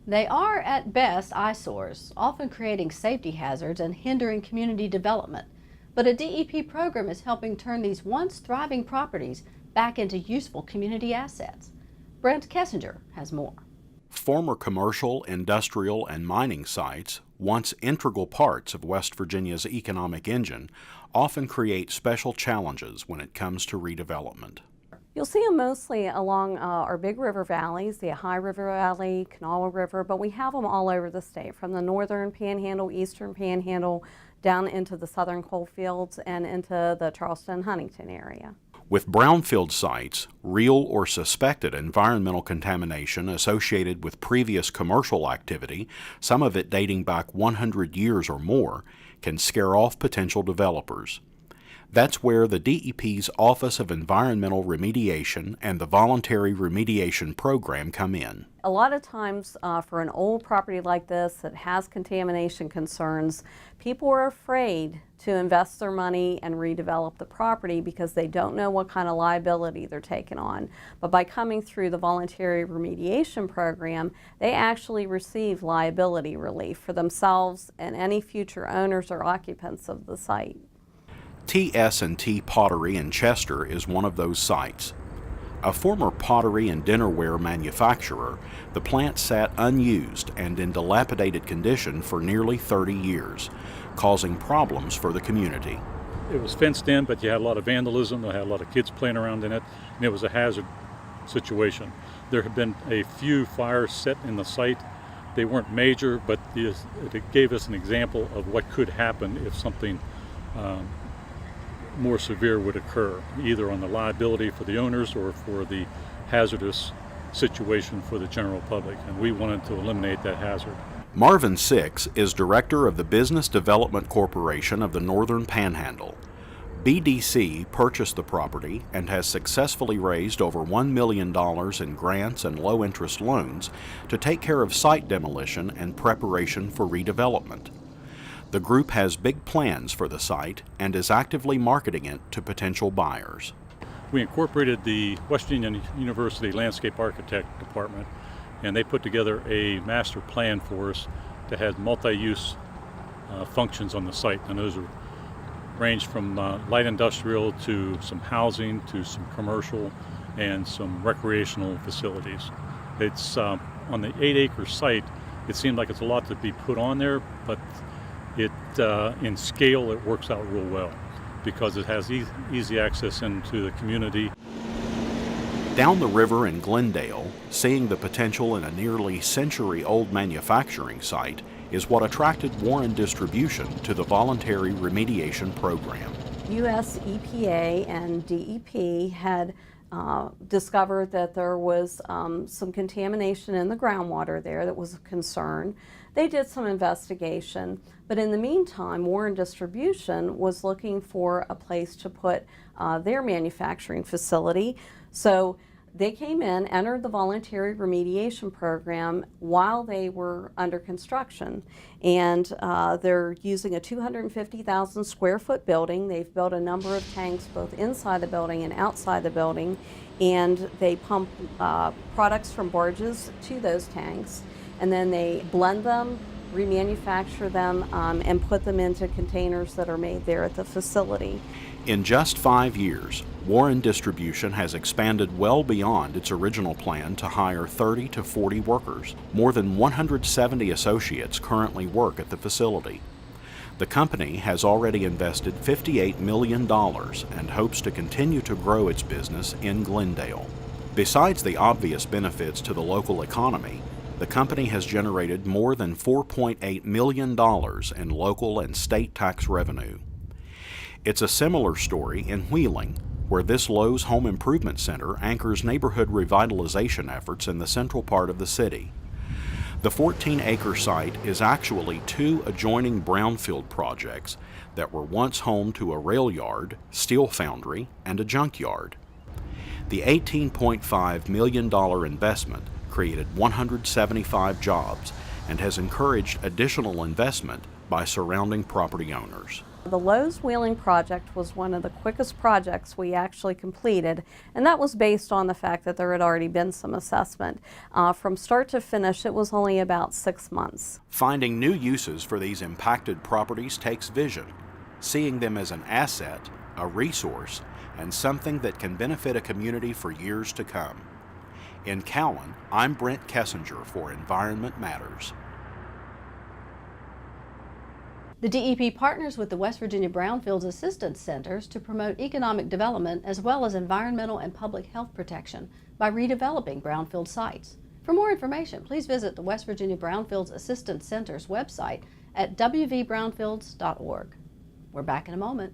They are, at best, eyesores, often creating safety hazards and hindering community development. But a DEP program is helping turn these once thriving properties back into useful community assets. Brent Kessinger has more. Former commercial, industrial, and mining sites, once integral parts of West Virginia's economic engine, often create special challenges when it comes to redevelopment. You'll see them mostly along our big river valleys, the Ohio River Valley, Kanawha River, but we have them all over the state, from the northern panhandle, eastern panhandle, down into the southern coal fields and into the Charleston-Huntington area. With brownfield sites, real or suspected environmental contamination associated with previous commercial activity, some of it dating back 100 years or more, can scare off potential developers. That's where the DEP's Office of Environmental Remediation and the Voluntary Remediation Program come in. A lot of times for an old property like this that has contamination concerns, people are afraid to invest their money and redevelop the property because they don't know what kind of liability they're taking on. But by coming through the Voluntary Remediation Program, they actually receive liability relief for themselves and any future owners or occupants of the site. TS&T Pottery in Chester is one of those sites. A former pottery and dinnerware manufacturer, the plant sat unused and in dilapidated condition for nearly 30 years, causing problems for the community. It was fenced in, but you had a lot of vandalism. They had a lot of kids playing around in it, and it was a hazard situation. There have been a few fires set in the site. They weren't major, but it gave us an example of what could happen if something more severe would occur, either on the liability for the owners or for the hazardous situation for the general public, and we wanted to eliminate that hazard. Marvin Six is director of the Business Development Corporation of the Northern Panhandle. BDC purchased the property and has successfully raised over $1 million in grants and low-interest loans to take care of site demolition and preparation for redevelopment. The group has big plans for the site and is actively marketing it to potential buyers. We incorporated the West Virginia University Landscape Architect Department, and they put together a master plan for us that has multi-use functions on the site, and those range from light industrial to some housing to some commercial and some recreational facilities. It's on the 8-acre site. It seemed like it's a lot to be put on there, but in scale, it works out real well because it has easy access into the community. Down the river in Glendale, seeing the potential in a nearly century-old manufacturing site is what attracted Warren Distribution to the Voluntary Remediation Program. US EPA and DEP had discovered that there was some contamination in the groundwater there that was a concern. They did some investigation, but in the meantime, Warren Distribution was looking for a place to put their manufacturing facility. So they came in, entered the voluntary remediation program while they were under construction, and they're using a 250,000 square foot building. They've built a number of tanks both inside the building and outside the building, and they pump products from barges to those tanks, and then they blend them, remanufacture them, and put them into containers that are made there at the facility. In just 5 years, Warren Distribution has expanded well beyond its original plan to hire 30 to 40 workers. More than 170 associates currently work at the facility. The company has already invested $58 million and hopes to continue to grow its business in Glendale. Besides the obvious benefits to the local economy, the company has generated more than $4.8 million in local and state tax revenue. It's a similar story in Wheeling, where this Lowe's Home Improvement Center anchors neighborhood revitalization efforts in the central part of the city. The 14-acre site is actually 2 adjoining brownfield projects that were once home to a rail yard, steel foundry, and a junkyard. The $18.5 million investment created 175 jobs and has encouraged additional investment by surrounding property owners. The Lowe's wheeling project was one of the quickest projects we actually completed, and that was based on the fact that there had already been some assessment. From start to finish, it was only about 6 months. Finding new uses for these impacted properties takes vision, seeing them as an asset, a resource, and something that can benefit a community for years to come. In Cowan, I'm Brent Kessinger for Environment Matters. The DEP partners with the West Virginia Brownfields Assistance Centers to promote economic development as well as environmental and public health protection by redeveloping brownfield sites. For more information, please visit the West Virginia Brownfields Assistance Center's website at wvbrownfields.org. We're back in a moment.